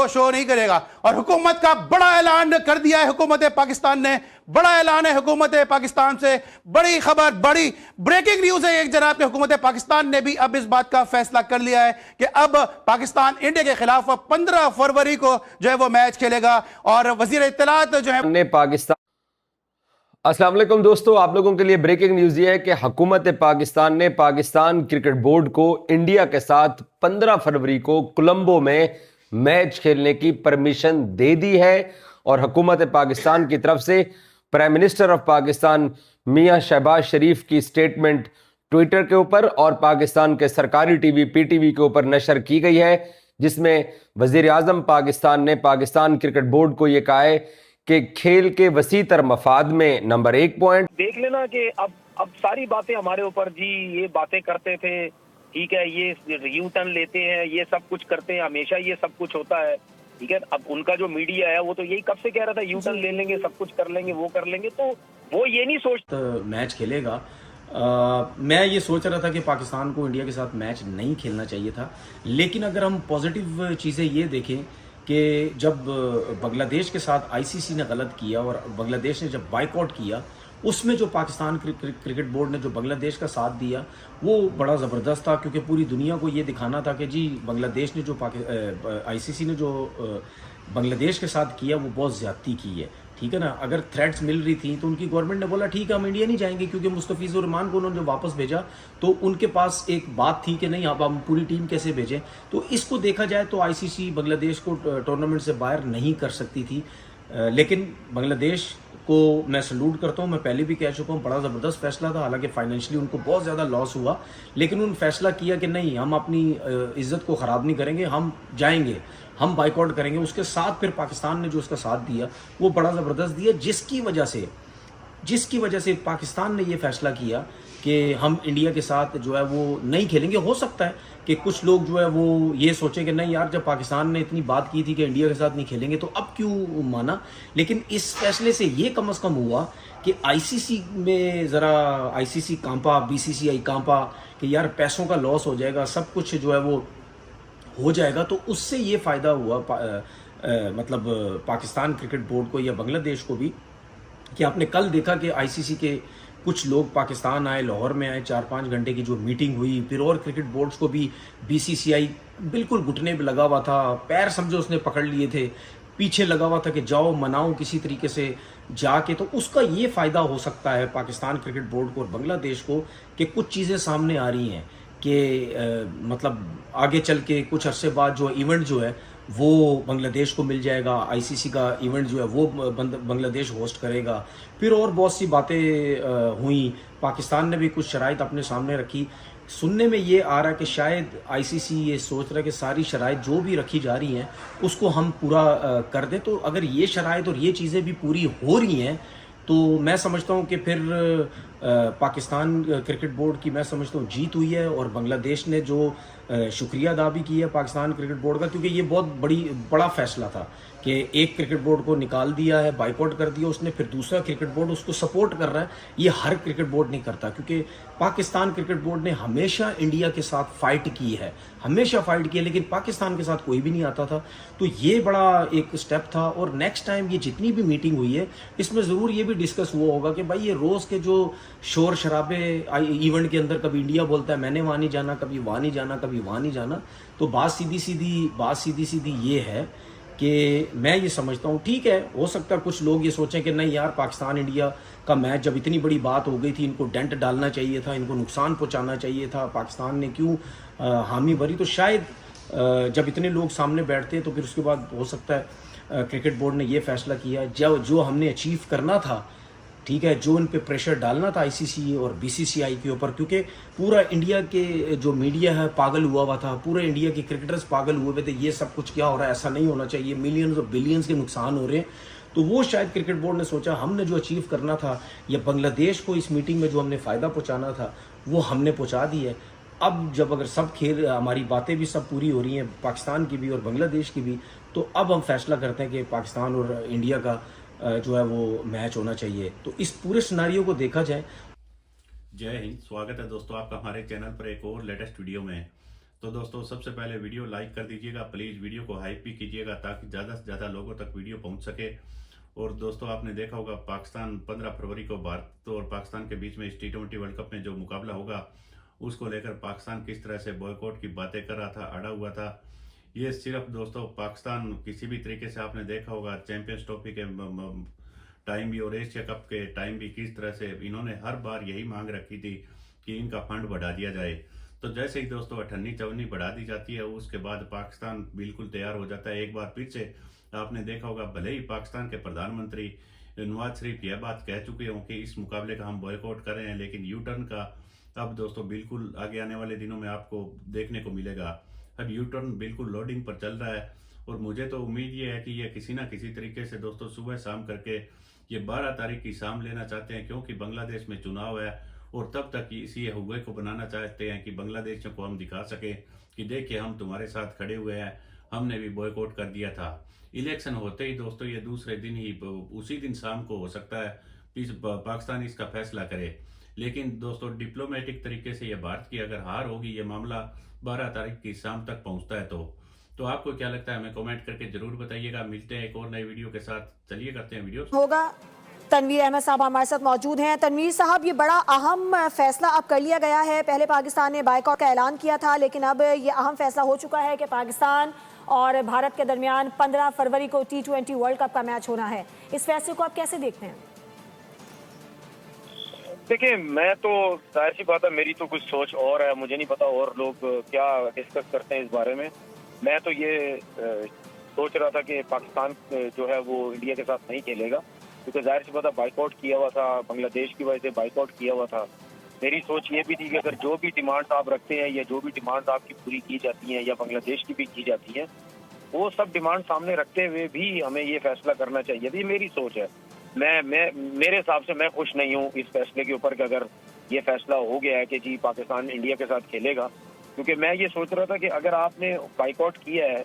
Show नहीं करेगा। और हुकूमत का बड़ा ऐलान कर दिया है हुकूमत पाकिस्तान ने, बड़ा ऐलान है हुकूमत पाकिस्तान से, बड़ी खबर, बड़ी ब्रेकिंग न्यूज है एक जनाब कि हुकूमत पाकिस्तान ने भी अब इस बात का फैसला कर लिया है कि अब पाकिस्तान इंडिया के खिलाफ 15 फरवरी को जो है वो मैच खेलेगा। और वजीर इत्तलात जो है ने पाकिस्तान, अस्सलाम वालेकुम दोस्तों, आप लोगों के लिए ब्रेकिंग न्यूज ये है कि हुकूमत पाकिस्तान ने पाकिस्तान क्रिकेट बोर्ड को इंडिया के साथ 15 फरवरी को कोलंबो में मैच खेलने की परमिशन दे दी है। और हुकूमत पाकिस्तान की तरफ से प्राइम मिनिस्टर ऑफ पाकिस्तान मियां शहबाज शरीफ की स्टेटमेंट ट्विटर के ऊपर और पाकिस्तान के सरकारी टीवी पीटीवी के ऊपर नशर की गई है, जिसमें वजीर आजम पाकिस्तान ने पाकिस्तान क्रिकेट बोर्ड को यह कहा है कि खेल के वसीतर मफाद में नंबर 1 पॉइंट देख लेना कि अब सारी बातें हमारे ऊपर, जी ये बातें करते थे, ठीक है, ये यू टर्न लेते हैं, ये सब कुछ करते हैं, हमेशा ये सब कुछ होता है, ठीक है। अब उनका जो मीडिया है वो तो यही कब से कह रहा था यू टर्न ले लेंगे, सब कुछ कर लेंगे, वो कर लेंगे, तो वो ये नहीं सोचता मैच खेलेगा। मैं ये सोच रहा था कि पाकिस्तान को इंडिया के साथ मैच नहीं खेलना चाहिए था, लेकिन अगर हम पॉजिटिव चीज़ें ये देखें कि जब बांग्लादेश के साथ आईसीसी ने गलत किया और बांग्लादेश ने जब बाइकआउट किया, उसमें जो पाकिस्तान क्रिकेट बोर्ड ने जो बांग्लादेश का साथ दिया वो बड़ा ज़बरदस्त था, क्योंकि पूरी दुनिया को ये दिखाना था कि जी बांग्लादेश ने जो आईसीसी ने जो बांग्लादेश के साथ किया वो बहुत ज़्यादती की है, ठीक है ना। अगर थ्रेट्स मिल रही थी तो उनकी गवर्नमेंट ने बोला ठीक है हम इंडिया नहीं जाएंगे, क्योंकि मुस्तफिजुर रहमान को उन्होंने वापस भेजा तो उनके पास एक बात थी कि नहीं अब हम पूरी टीम कैसे भेजें। तो इसको देखा जाए तो आईसीसी बांग्लादेश को टूर्नामेंट से बाहर नहीं कर सकती थी, लेकिन बांग्लादेश को मैं सल्यूट करता हूँ। मैं पहले भी कह चुका हूँ बड़ा ज़बरदस्त फैसला था, हालांकि फाइनेंशियली उनको बहुत ज़्यादा लॉस हुआ, लेकिन उन्होंने फैसला किया कि नहीं हम अपनी इज्जत को ख़राब नहीं करेंगे, हम जाएंगे, हम बाइकआउट करेंगे। उसके साथ फिर पाकिस्तान ने जो उसका साथ दिया वो बड़ा ज़बरदस्त दिया, जिसकी वजह से पाकिस्तान ने ये फैसला किया कि हम इंडिया के साथ जो है वो नहीं खेलेंगे। हो सकता है कि कुछ लोग जो है वो ये सोचें कि नहीं यार, जब पाकिस्तान ने इतनी बात की थी कि इंडिया के साथ नहीं खेलेंगे तो अब क्यों माना। लेकिन इस फैसले से ये कम से कम हुआ कि आईसीसी में ज़रा आईसीसी कांपा, बीसीसीआई कांपा कि यार पैसों का लॉस हो जाएगा, सब कुछ जो है वो हो जाएगा। तो उससे ये फ़ायदा हुआ मतलब पाकिस्तान क्रिकेट बोर्ड को या बांग्लादेश को भी, कि आपने कल देखा कि आईसीसी के कुछ लोग पाकिस्तान आए, लाहौर में आए, 4-5 घंटे की जो मीटिंग हुई, फिर और क्रिकेट बोर्ड्स को भी बीसीसीआई बिल्कुल घुटने पे लगा हुआ था, पैर समझो उसने पकड़ लिए थे, पीछे लगा हुआ था कि जाओ मनाओ किसी तरीके से जाके। तो उसका ये फ़ायदा हो सकता है पाकिस्तान क्रिकेट बोर्ड को और बांग्लादेश को कि कुछ चीज़ें सामने आ रही हैं कि मतलब आगे चल के कुछ अरसे बाद जो इवेंट जो है वो बांग्लादेश को मिल जाएगा, आईसीसी का इवेंट जो है वो बांग्लादेश होस्ट करेगा। फिर और बहुत सी बातें हुई, पाकिस्तान ने भी कुछ शराइत अपने सामने रखी। सुनने में ये आ रहा है कि शायद आईसीसी ये सोच रहा है कि सारी शराइत जो भी रखी जा रही हैं उसको हम पूरा कर दें। तो अगर ये शराइत और ये चीज़ें भी पूरी हो रही हैं तो मैं समझता हूँ कि फिर पाकिस्तान क्रिकेट बोर्ड की मैं समझता हूँ जीत हुई है, और बांग्लादेश ने जो शुक्रिया अदा भी की है पाकिस्तान क्रिकेट बोर्ड का, क्योंकि ये बहुत बड़ा फैसला था कि एक क्रिकेट बोर्ड को निकाल दिया है, बाइकआउट कर दिया उसने, फिर दूसरा क्रिकेट बोर्ड उसको सपोर्ट कर रहा है। ये हर क्रिकेट बोर्ड नहीं करता, क्योंकि पाकिस्तान क्रिकेट बोर्ड ने हमेशा इंडिया के साथ फाइट की है, हमेशा फाइट की है, लेकिन पाकिस्तान के साथ कोई भी नहीं आता था। तो ये बड़ा एक स्टेप था। और नेक्स्ट टाइम ये जितनी भी मीटिंग हुई है इसमें ज़रूर ये भी डिस्कस हुआ होगा कि भाई ये रोज़ के जो शोर शराबे इवेंट के अंदर, कभी इंडिया बोलता है मैंने वहाँ नहीं जाना, कभी वहाँ नहीं जाना, कभी वहाँ नहीं जाना, तो बात सीधी सीधी ये है कि मैं ये समझता हूँ ठीक है, हो सकता है कुछ लोग ये सोचें कि नहीं यार पाकिस्तान इंडिया का मैच जब इतनी बड़ी बात हो गई थी, इनको डेंट डालना चाहिए था, इनको नुकसान पहुँचाना चाहिए था, पाकिस्तान ने क्यों हामी भरी। तो शायद जब इतने लोग सामने बैठते हैं तो फिर उसके बाद हो सकता है क्रिकेट बोर्ड ने ये फैसला किया जो हमने अचीव करना था, ठीक है, जो इन पे प्रेशर डालना था आईसीसी और बीसीसीआई के ऊपर, क्योंकि पूरा इंडिया के जो मीडिया है पागल हुआ था, पूरे इंडिया के क्रिकेटर्स पागल हुए थे, ये सब कुछ क्या हो रहा है, ऐसा नहीं होना चाहिए, मिलियंस और बिलियंस के नुकसान हो रहे हैं। तो वो शायद क्रिकेट बोर्ड ने सोचा हमने जो अचीव करना था या बांग्लादेश को इस मीटिंग में जो हमने फ़ायदा पहुँचाना था वो हमने पहुँचा दी है। अब जब अगर सब खेल हमारी बातें भी सब पूरी हो रही हैं, पाकिस्तान की भी और बांग्लादेश की भी, तो अब हम फैसला करते हैं कि पाकिस्तान और इंडिया का जो है वो मैच होना चाहिए। तो इस पूरे सिनारियो को देखा जाए। जय हिंद, स्वागत है दोस्तों आपका हमारे चैनल पर एक और लेटेस्ट वीडियो में। तो दोस्तों सबसे पहले वीडियो लाइक कर दीजिएगा, प्लीज़ वीडियो को हाइप भी कीजिएगा ताकि ज़्यादा से ज़्यादा लोगों तक वीडियो पहुंच सके। और दोस्तों आपने देखा होगा पाकिस्तान 15 फरवरी को भारत और पाकिस्तान के बीच में इस T20 वर्ल्ड कप में जो मुकाबला होगा उसको लेकर पाकिस्तान किस तरह से बॉयकॉट की बातें कर रहा था, अड़ा हुआ था। ये सिर्फ दोस्तों पाकिस्तान किसी भी तरीके से आपने देखा होगा चैंपियंस ट्रॉफी के टाइम भी और एशिया कप के टाइम भी किस तरह से इन्होंने हर बार यही मांग रखी थी कि इनका फंड बढ़ा दिया जाए। तो जैसे ही दोस्तों 98-54 बढ़ा दी जाती है उसके बाद पाकिस्तान बिल्कुल तैयार हो जाता है। एक बार फिर से आपने देखा होगा, भले ही पाकिस्तान के प्रधानमंत्री नवाज शरीफ यह बात कह चुके हों कि इस मुकाबले का हम बॉयकॉट कर रहे हैं, लेकिन यू टर्न का अब दोस्तों बिल्कुल आगे आने वाले दिनों में आपको देखने को मिलेगा। अब यू टर्न बिल्कुल लोडिंग पर चल रहा है और मुझे तो उम्मीद ये है कि ये किसी ना किसी तरीके से दोस्तों सुबह शाम करके ये 12 तारीख की शाम लेना चाहते हैं, क्योंकि बांग्लादेश में चुनाव है और तब तक इसी हुए को बनाना चाहते हैं कि बांग्लादेशियों को हम दिखा सके कि देखिए हम तुम्हारे साथ खड़े हुए हैं, हमने भी बॉयकॉट कर दिया था। इलेक्शन होते ही दोस्तों ये दूसरे दिन ही उसी दिन शाम को हो सकता है पाकिस्तान इसका फैसला करे, लेकिन दोस्तों डिप्लोमेटिक तरीके से ये भारत की अगर हार होगी, ये मामला 12 तारीख की शाम तक पहुंचता है तो आपको क्या लगता है हमें कमेंट करके जरूर बताइएगा। मिलते हैं एक और नई वीडियो के साथ, चलिए करते हैं वीडियो होगा। तनवीर अहमद साहब हमारे साथ मौजूद हैं। तनवीर साहब, ये बड़ा अहम फैसला अब कर लिया गया है। पहले पाकिस्तान ने बायकॉट का ऐलान किया था, लेकिन अब ये अहम फैसला हो चुका है कि पाकिस्तान और भारत के दरमियान 15 फरवरी को T20 वर्ल्ड कप का मैच होना है। इस फैसले को आप कैसे देखते हैं? देखिए, मैं तो जाहिर सी बात है मेरी तो कुछ सोच और है, मुझे नहीं पता और लोग क्या डिस्कस करते हैं इस बारे में। मैं तो ये सोच रहा था कि पाकिस्तान जो है वो इंडिया के साथ नहीं खेलेगा, क्योंकि जाहिर सी बात है बाइकआउट किया हुआ था, बांग्लादेश की वजह से बाइकआउट किया हुआ था। मेरी सोच ये भी थी कि अगर जो भी डिमांड्स आप रखते हैं या जो भी डिमांड्स आपकी पूरी की जाती हैं या बांग्लादेश की भी की जाती हैं, वो सब डिमांड सामने रखते हुए भी हमें ये फैसला करना चाहिए। ये मेरी सोच है। मेरे हिसाब से मैं खुश नहीं हूँ इस फैसले के ऊपर कि अगर ये फैसला हो गया है कि जी पाकिस्तान इंडिया के साथ खेलेगा, क्योंकि मैं ये सोच रहा था कि अगर आपने बाइकआउट किया है,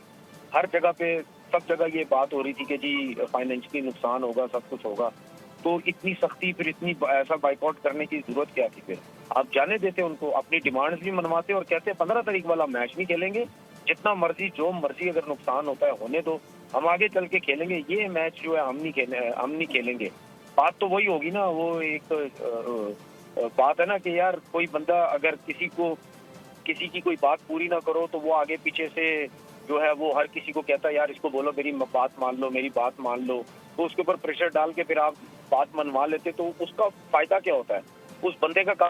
हर जगह पे सब जगह ये बात हो रही थी कि जी फाइनेंशियली नुकसान होगा, सब कुछ होगा, तो इतनी सख्ती फिर इतनी ऐसा बाइकआउट करने की जरूरत क्या थी? फिर आप जाने देते उनको, अपनी डिमांड्स भी मनवाते और कहते 15 तारीख वाला मैच नहीं खेलेंगे, जितना मर्जी जो मर्जी अगर नुकसान होता है होने दो, हम आगे चल के खेलेंगे, ये मैच जो है हम नहीं खेलेंगे। बात तो वही होगी ना, वो एक बात है ना कि यार कोई बंदा अगर किसी की कोई बात पूरी ना करो तो वो आगे पीछे से जो है वो हर किसी को कहता है यार इसको बोलो मेरी बात मान लो, तो उसके ऊपर प्रेशर डाल के फिर आप बात मनवा लेते, तो उसका फायदा क्या होता है? उस बंदे का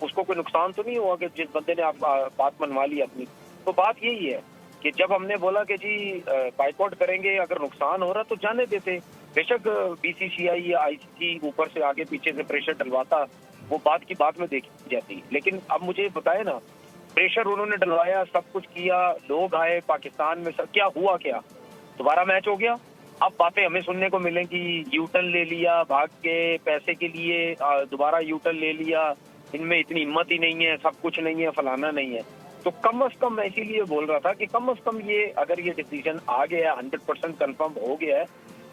उसको कोई नुकसान तो नहीं हुआ कि जिस बंदे ने आप बात मनवा ली अपनी। तो बात यही है कि जब हमने बोला कि जी बाइकआउट करेंगे, अगर नुकसान हो रहा तो जाने देते। बेशक BCCI या ICC ऊपर से आगे पीछे से प्रेशर डलवाता, वो बात की बात में देखी जाती। लेकिन अब मुझे बताए ना, प्रेशर उन्होंने डलवाया, सब कुछ किया, लोग आए पाकिस्तान में, सब क्या हुआ? क्या दोबारा मैच हो गया? अब बातें हमें सुनने को मिलेंगी, यूटर्न ले लिया भाग के पैसे के लिए, दोबारा यूटर्न ले लिया, इनमें इतनी हिम्मत ही नहीं है, सब कुछ नहीं है, फलाना नहीं है। तो कम से कम मैं इसीलिए बोल रहा था कि कम से कम ये अगर ये डिसीजन आ गया, 100% कंफर्म हो गया है,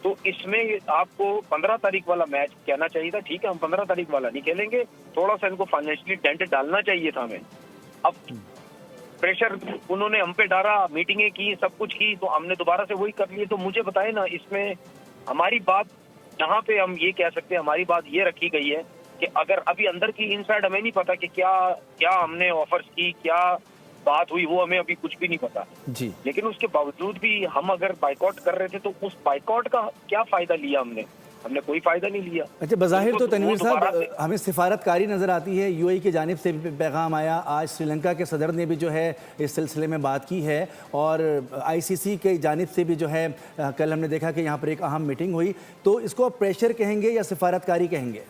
तो इसमें आपको 15 तारीख वाला मैच कहना चाहिए था। ठीक है, हम 15 तारीख वाला नहीं खेलेंगे, थोड़ा सा इनको फाइनेंशियली डेंट डालना चाहिए था हमें। अब प्रेशर उन्होंने हम पे डाला, मीटिंगें की, सब कुछ की, तो हमने दोबारा से वही कर लिए। तो मुझे बताए ना, इसमें हमारी बात जहाँ पे हम ये कह सकते हैं, हमारी बात ये रखी गई है कि अगर अभी अंदर की इनसाइड हमें नहीं पता कि क्या हमने ऑफर्स की, क्या बात हुई, वो हमें अभी कुछ भी नहीं पता जी। लेकिन उसके बावजूद भी हम अगर बाइकआउट कर रहे थे तो उस बाइकआउट का क्या फायदा लिया हमने कोई फायदा नहीं लिया। अच्छा, बज़ाहिर तो तनवीर साहब हमें सिफारतकारी नज़र आती है, UAE की जानिब से भी पैगाम आया, आज श्रीलंका के सदर ने भी जो है इस सिलसिले में बात की है, और ICC के जानिब से भी जो है कल हमने देखा कि यहाँ पर एक अहम मीटिंग हुई। तो इसको आप प्रेशर कहेंगे या सिफारतकारी कहेंगे?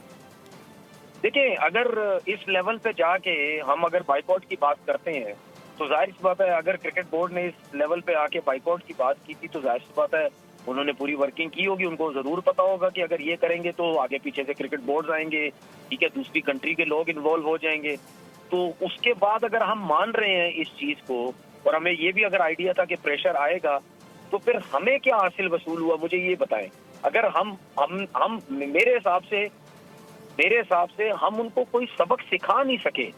देखिए, अगर इस लेवल पे जाके हम अगर बाइकआउट की बात करते हैं तो जाहिर सी बात है, अगर क्रिकेट बोर्ड ने इस लेवल पे आके बाइकआउट की बात की थी तो जाहिर सी बात है उन्होंने पूरी वर्किंग की होगी। उनको जरूर पता होगा कि अगर ये करेंगे तो आगे पीछे से क्रिकेट बोर्ड आएंगे, ठीक है, दूसरी कंट्री के लोग इन्वॉल्व हो जाएंगे। तो उसके बाद अगर हम मान रहे हैं इस चीज को और हमें ये भी अगर आइडिया था कि प्रेशर आएगा, तो फिर हमें क्या हासिल वसूल हुआ, मुझे ये बताएं। अगर हम मेरे हिसाब से हम उनको कोई सबक सिखा नहीं सके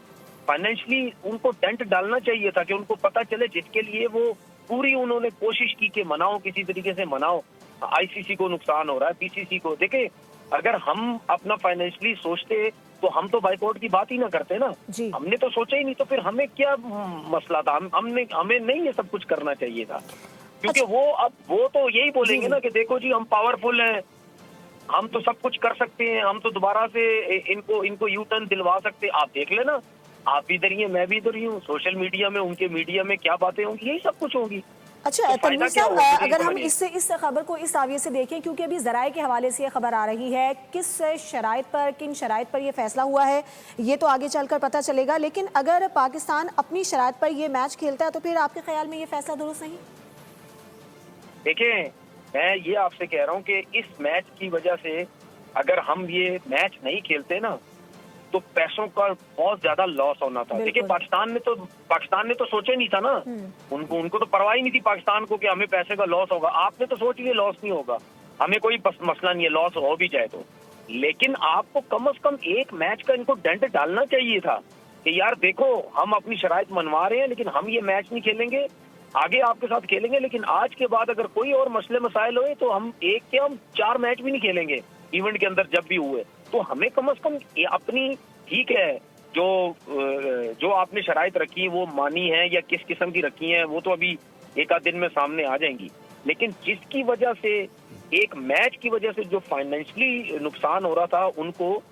फाइनेंशियली उनको डेंट डालना चाहिए था कि उनको पता चले, जिसके लिए वो पूरी उन्होंने कोशिश की कि मनाओ, किसी तरीके से मनाओ। आईसीसी को नुकसान हो रहा है, बीसीसी को। देखिए, अगर हम अपना फाइनेंशियली सोचते तो हम तो बाइकआउट की बात ही ना करते ना। जी। हमने तो सोचा ही नहीं, तो फिर हमें क्या मसला था? हमें नहीं ये सब कुछ करना चाहिए था, क्योंकि वो तो यही बोलेंगे ना कि देखो जी हम पावरफुल हैं, हम तो सब कुछ कर सकते हैं, हम तो दोबारा से इनको यू टर्न दिलवा सकते हैं। आप देख लेना, आप भी इधर ही हैं, मैं भी इधर ही हूँ। सोशल मीडिया में, उनके मीडिया में क्या बातें होंगी, यही सब कुछ होगी। अच्छा तो फायदा तनवीर क्या साहब, होगा? अगर हम देखिए, इस खबर को इस जाविये से देखें, क्योंकि अभी जराए के हवाले से ये खबर आ रही है, किन शराइत पर ये फैसला हुआ है ये तो आगे चलकर पता चलेगा, लेकिन अगर पाकिस्तान अपनी शराइत पर ये मैच खेलता है तो फिर आपके ख्याल में ये फैसला दुरुस्त नहीं? देखिए, मैं ये आपसे कह रहा हूँ कि इस मैच की वजह से अगर हम ये मैच नहीं खेलते ना, तो पैसों का बहुत ज्यादा लॉस होना था। देखिए, पाकिस्तान ने तो सोचा नहीं था ना, उनको तो परवाह ही नहीं थी पाकिस्तान को कि हमें पैसे का लॉस होगा। आपने तो सोच लिया लॉस नहीं होगा, हमें कोई मसला नहीं है, लॉस हो भी जाए तो। लेकिन आपको कम से कम एक मैच का इनको डेंट डालना चाहिए था कि यार देखो, हम अपनी शराइत मनवा रहे हैं, लेकिन हम ये मैच नहीं खेलेंगे, आगे आपके साथ खेलेंगे, लेकिन आज के बाद अगर कोई और मसले मसाइल हुए तो हम 4 मैच भी नहीं खेलेंगे इवेंट के अंदर जब भी हुए। तो हमें कम से कम अपनी, ठीक है, जो आपने शराइत रखी वो मानी है या किस किस्म की रखी है, वो तो अभी एक आध दिन में सामने आ जाएंगी, लेकिन जिसकी वजह से, एक मैच की वजह से जो फाइनेंशियली नुकसान हो रहा था उनको,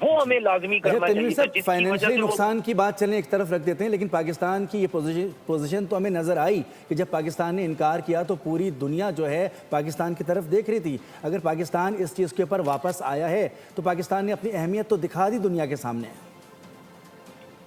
वो हमें लाजमी करना चाहिए था। जिसकी वजह फाइनेंशियली से नुकसान की बात चलें, एक तरफ रख देते हैं, लेकिन पाकिस्तान की ये पोजीशन तो हमें नजर आई कि जब पाकिस्तान ने इनकार किया तो पूरी दुनिया जो है पाकिस्तान की तरफ देख रही थी। अगर पाकिस्तान इस चीज़ के ऊपर वापस आया है तो पाकिस्तान ने अपनी अहमियत तो दिखा दी दुनिया के सामने।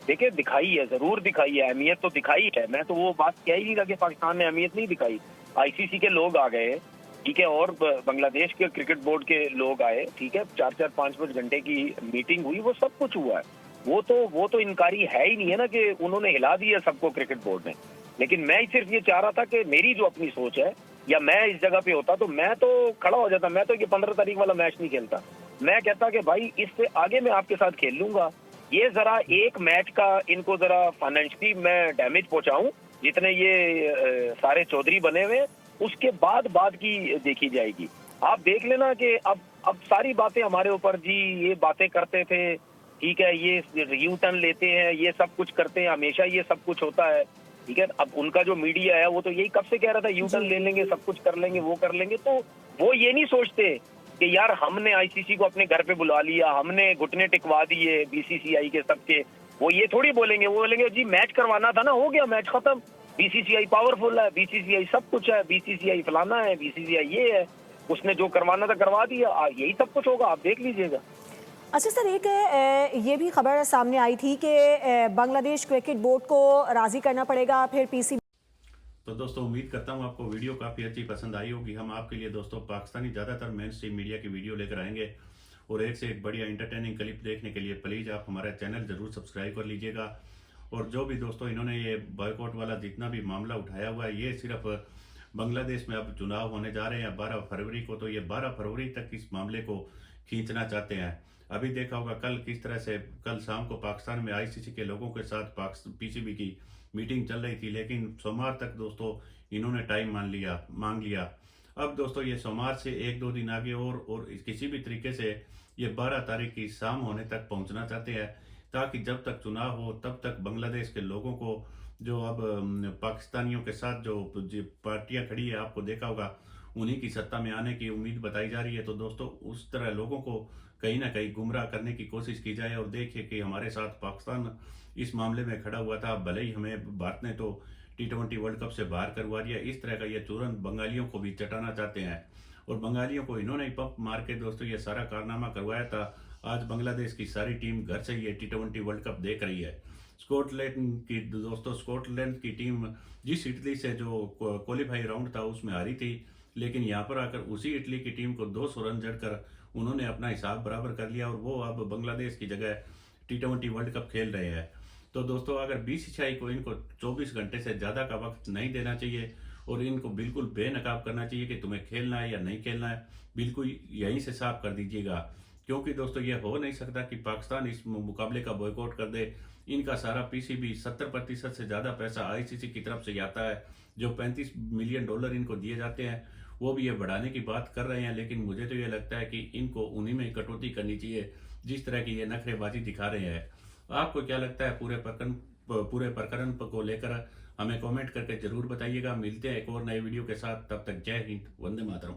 देखिए, दिखाई है, जरूर दिखाई है, अहमियत तो दिखाई है। मैं तो वो बात कह ही नहीं रहा कि पाकिस्तान ने अहमियत नहीं दिखाई। आईसीसी के लोग आ गए, ठीक है, और बांग्लादेश के क्रिकेट बोर्ड के लोग आए, ठीक है, 4-4, 5-5 घंटे की मीटिंग हुई, वो सब कुछ हुआ है। वो तो इनकारी है ही नहीं है ना कि उन्होंने हिला दिया सबको क्रिकेट बोर्ड ने। लेकिन मैं सिर्फ ये चाह रहा था कि मेरी जो अपनी सोच है, या मैं इस जगह पे होता तो मैं तो खड़ा हो जाता, मैं तो ये 15 तारीख वाला मैच नहीं खेलता। मैं कहता कि भाई इससे आगे मैं आपके साथ खेल लूंगा, ये जरा एक मैच का इनको जरा फाइनेंशियली मैं डैमेज पहुंचाऊं, जितने ये सारे चौधरी बने हुए, उसके बाद की देखी जाएगी। आप देख लेना कि अब सारी बातें हमारे ऊपर, जी ये बातें करते थे, ठीक है, ये यू टर्न लेते हैं, ये सब कुछ करते हैं, हमेशा ये सब कुछ होता है, ठीक है। अब उनका जो मीडिया है वो तो यही कब से कह रहा था यू टर्न ले लेंगे, सब कुछ कर लेंगे, वो कर लेंगे। तो वो ये नहीं सोचते कि यार हमने आईसीसी को अपने घर पे बुला लिया, हमने घुटने टिकवा दिए बीसीसीआई के सबके। वो ये थोड़ी बोलेंगे, वो बोलेंगे जी मैच करवाना था ना, हो गया मैच खत्म, बीसीसीआई पावरफुल है, बीसीसीआई सब कुछ है, बीसीसीआई फलाना है, बीसीसीआई ये है, उसने जो करवाना था करवा दिया, यही सब कुछ होगा, आप देख लीजिएगा। अच्छा सर, एक ये भी खबर सामने आई थी कि बांग्लादेश क्रिकेट बोर्ड को राजी करना पड़ेगा फिर पीसीबी। तो दोस्तों, उम्मीद करता हूँ आपको वीडियो काफ़ी अच्छी पसंद आई होगी। हम आपके लिए दोस्तों पाकिस्तानी ज़्यादातर मेन स्ट्रीम मीडिया की वीडियो लेकर आएंगे, और एक से एक बढ़िया इंटरटेनिंग क्लिप देखने के लिए प्लीज़ आप हमारा चैनल ज़रूर सब्सक्राइब कर लीजिएगा। और जो भी दोस्तों इन्होंने ये बॉयकॉट वाला जितना भी मामला उठाया हुआ है, ये सिर्फ बांग्लादेश में अब चुनाव होने जा रहे हैं 12 फरवरी को, तो ये 12 फरवरी तक इस मामले को खींचना चाहते हैं। अभी देखा होगा कल किस तरह से, कल शाम को पाकिस्तान में आईसीसी के लोगों के साथ पीसीबी की मीटिंग चल रही थी, लेकिन सोमवार तक दोस्तों इन्होंने टाइम मांग लिया। अब दोस्तों ये सोमवार से 1-2 दिन आगे और किसी भी तरीके से ये 12 तारीख की शाम होने तक पहुंचना चाहते हैं, ताकि जब तक चुनाव हो तब तक बांग्लादेश के लोगों को, जो अब पाकिस्तानियों के साथ जो पार्टियां खड़ी है, आपको देखा होगा, उन्हीं की सत्ता में आने की उम्मीद बताई जा रही है। तो दोस्तों उस तरह लोगों को कहीं ना कहीं गुमराह करने की कोशिश की जाए, और देखिए कि हमारे साथ पाकिस्तान इस मामले में खड़ा हुआ था, भले ही हमें भारत ने तो T20 वर्ल्ड कप से बाहर करवा दिया, इस तरह का ये तुरंत बंगालियों को भी चटाना चाहते हैं, और बंगालियों को इन्होंने ही पंप मार के दोस्तों ये सारा कारनामा करवाया था। आज बांग्लादेश की सारी टीम घर से ये T20 वर्ल्ड कप देख रही है। स्कॉटलैंड की टीम जिस इटली से जो क्वालिफाई राउंड था उसमें हारी थी, लेकिन यहाँ पर आकर उसी इटली की टीम को 200 रन जड़कर उन्होंने अपना हिसाब बराबर कर लिया, और वो अब बांग्लादेश की जगह T20 वर्ल्ड कप खेल रहे हैं। तो दोस्तों अगर बीसीसीआई को इनको 24 घंटे से ज़्यादा का वक्त नहीं देना चाहिए, और इनको बिल्कुल बेनकाब करना चाहिए कि तुम्हें खेलना है या नहीं खेलना है, बिल्कुल यहीं से साफ कर दीजिएगा। क्योंकि दोस्तों ये हो नहीं सकता कि पाकिस्तान इस मुकाबले का बॉयकॉट कर दे। इनका सारा पीसीबी 70% से ज़्यादा पैसा आईसीसी की तरफ से आता है। जो 35 मिलियन डॉलर इनको दिए जाते हैं वो भी ये बढ़ाने की बात कर रहे हैं, लेकिन मुझे तो ये लगता है कि इनको उन्हीं में कटौती करनी चाहिए जिस तरह की ये नखरेबाजी दिखा रहे हैं। आपको क्या लगता है पूरे प्रकरण को लेकर? हमें कमेंट करके जरूर बताइएगा। मिलते हैं एक और नए वीडियो के साथ, तब तक जय हिंद, वंदे मातरम।